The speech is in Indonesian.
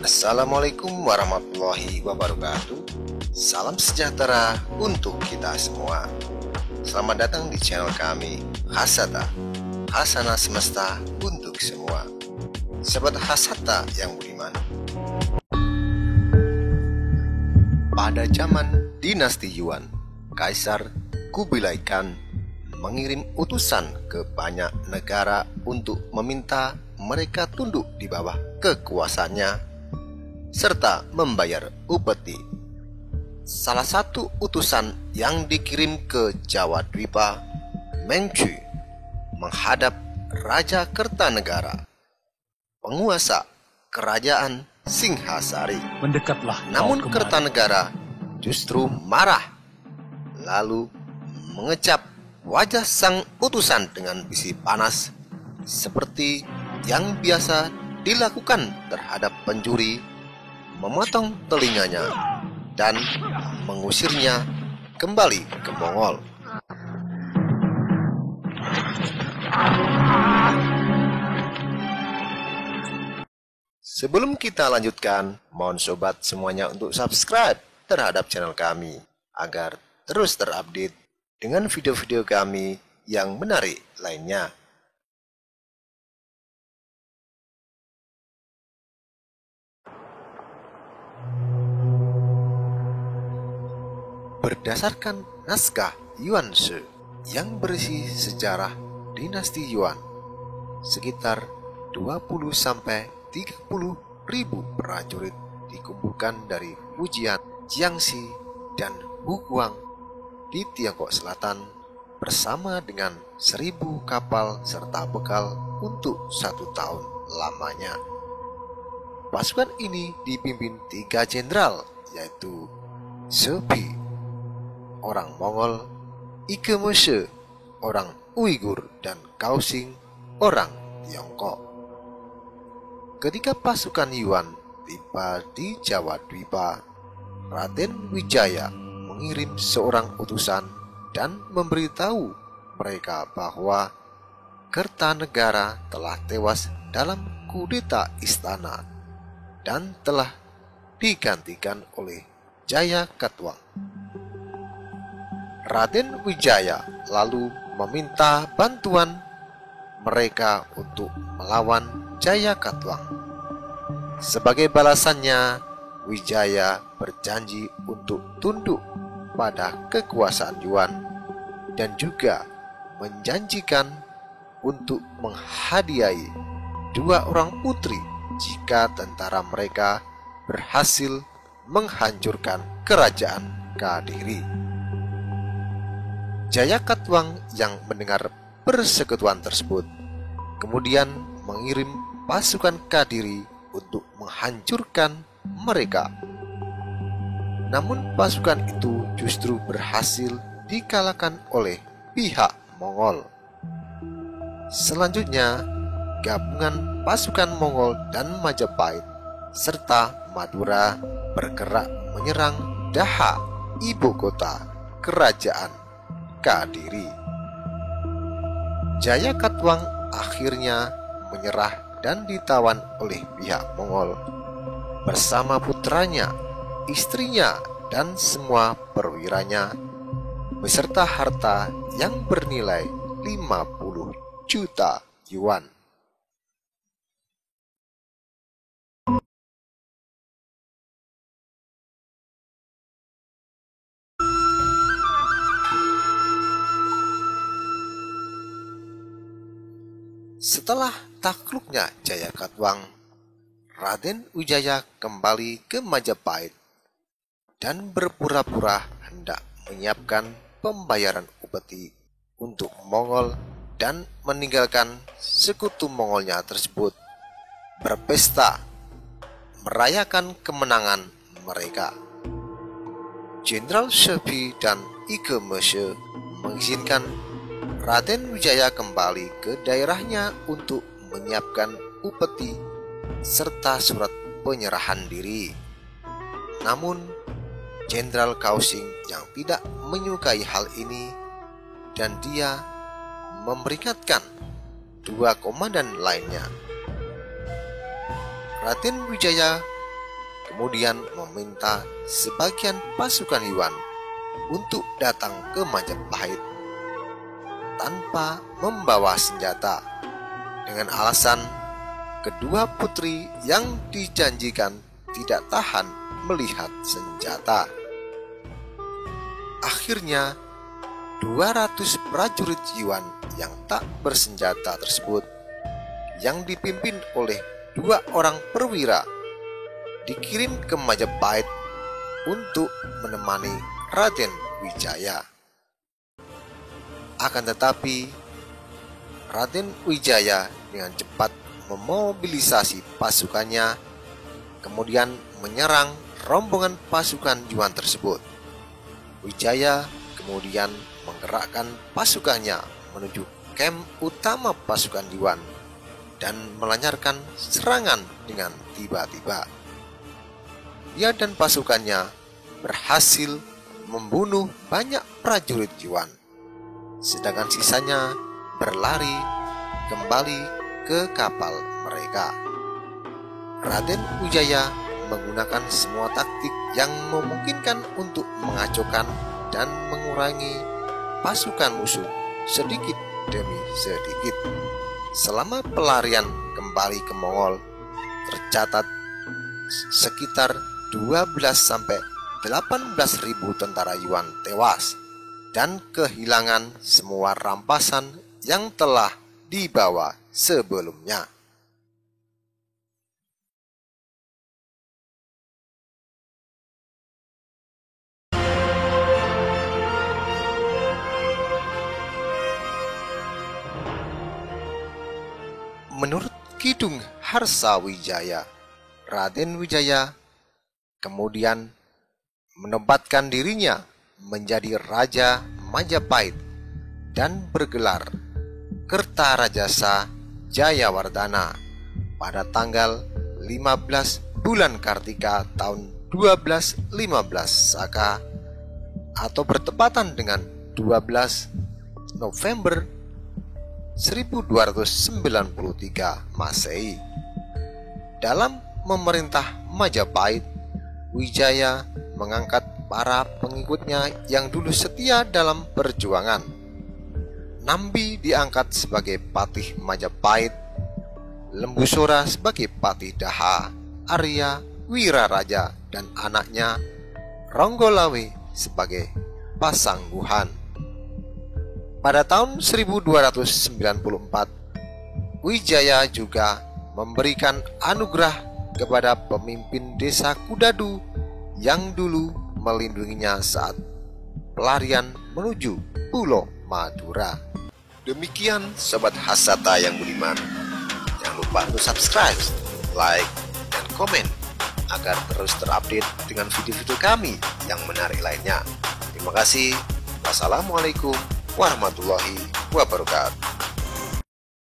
Assalamualaikum warahmatullahi wabarakatuh. Salam sejahtera untuk kita semua. Selamat datang di channel kami, Hasata, Hasanah Semesta untuk semua. Sahabat Hasata yang budiman, pada zaman dinasti Yuan, Kaisar Kubilai Khan mengirim utusan ke banyak negara untuk meminta mereka tunduk di bawah kekuasaannya serta membayar upeti. Salah satu utusan yang dikirim ke Jawa Dwipa, Mengcu, menghadap Raja Kertanegara, penguasa kerajaan Singhasari. Mendekatlah. Namun Kertanegara justru marah, lalu mengecap wajah sang utusan dengan bisi panas, seperti yang biasa dilakukan terhadap pencuri, memotong telinganya dan mengusirnya kembali ke Mongol. Sebelum kita lanjutkan, mohon sobat semuanya untuk subscribe terhadap channel kami agar terus terupdate dengan video-video kami yang menarik lainnya. Berdasarkan naskah Yuan Shi yang berisi sejarah dinasti Yuan, sekitar 20-30 ribu prajurit dikumpulkan dari Fujian, Jiangxi, dan Huguang di Tiongkok Selatan bersama dengan 1000 kapal serta bekal untuk 1 tahun lamanya. Pasukan ini dipimpin 3 jenderal, yaitu Sepi, orang Mongol, Ike Moshe, orang Uighur, dan Kaoxing, orang Tiongkok. Ketika pasukan Yuan tiba di Jawa Dwipa, Raden Wijaya mengirim seorang utusan dan memberitahu mereka bahwa Kertanegara telah tewas dalam kudeta istana dan telah digantikan oleh Jayakatwang. Raden Wijaya lalu meminta bantuan mereka untuk melawan Jayakatwang. Sebagai balasannya, Wijaya berjanji untuk tunduk pada kekuasaan Yuan dan juga menjanjikan untuk menghadiahi 2 orang putri jika tentara mereka berhasil menghancurkan kerajaan Kadiri. Jayakatwang yang mendengar persekutuan tersebut kemudian mengirim pasukan Kadiri untuk menghancurkan mereka. Namun pasukan itu justru berhasil dikalahkan oleh pihak Mongol. Selanjutnya, gabungan pasukan Mongol dan Majapahit serta Madura bergerak menyerang Daha, ibu kota kerajaan Kadiri. Jayakatwang akhirnya menyerah dan ditawan oleh pihak Mongol bersama putranya, istrinya, dan semua perwiranya beserta harta yang bernilai 50 juta yuan. Setelah takluknya Jayakatwang, Raden Wijaya kembali ke Majapahit dan berpura-pura hendak menyiapkan pembayaran upeti untuk Mongol dan meninggalkan sekutu Mongolnya tersebut berpesta merayakan kemenangan mereka. Jenderal Sepi dan Ike Moshe mengizinkan Raden Wijaya kembali ke daerahnya untuk menyiapkan upeti serta surat penyerahan diri. Namun, Jenderal Kaoxing yang tidak menyukai hal ini dan dia memperingatkan 2 komandan lainnya. Raden Wijaya kemudian meminta sebagian pasukan Yuan untuk datang ke Majapahit tanpa membawa senjata, dengan alasan kedua putri yang dijanjikan tidak tahan melihat senjata. Akhirnya 200 prajurit Yuan yang tak bersenjata tersebut, yang dipimpin oleh 2 orang perwira, dikirim ke Majapahit untuk menemani Raden Wijaya. Akan tetapi Raden Wijaya dengan cepat memobilisasi pasukannya, kemudian menyerang rombongan pasukan Yuan tersebut. Wijaya kemudian menggerakkan pasukannya menuju kamp utama pasukan Yuan dan melancarkan serangan dengan tiba-tiba. Dia dan pasukannya berhasil membunuh banyak prajurit Yuan, sedangkan sisanya berlari kembali ke kapal mereka. Raden Wijaya menggunakan semua taktik yang memungkinkan untuk mengacaukan dan mengurangi pasukan musuh sedikit demi sedikit. Selama pelarian kembali ke Mongol, tercatat sekitar 12-18.000 tentara Yuan tewas dan kehilangan semua rampasan yang telah dibawa sebelumnya. Menurut Kidung Harsawijaya, Raden Wijaya kemudian menobatkan dirinya menjadi Raja Majapahit dan bergelar Kertarajasa Jayawardhana pada tanggal 15 bulan Kartika tahun 1215 Saka atau bertepatan dengan 12 November 1293 Masehi. Dalam memerintah Majapahit, Wijaya mengangkat para pengikutnya yang dulu setia dalam perjuangan. Nambi diangkat sebagai Patih Majapahit, Lembusora sebagai Patih Daha, Arya Wiraraja dan anaknya Ronggolawe sebagai Pasangguhan. Pada tahun 1294, Wijaya juga memberikan anugerah kepada pemimpin desa Kudadu yang dulu melindunginya saat pelarian menuju Pulau Madura. Demikian Sobat Hasata yang budiman. Jangan lupa untuk subscribe, like, dan komen agar terus terupdate dengan video-video kami yang menarik lainnya. Terima kasih. Wassalamualaikum warahmatullahi wabarakatuh.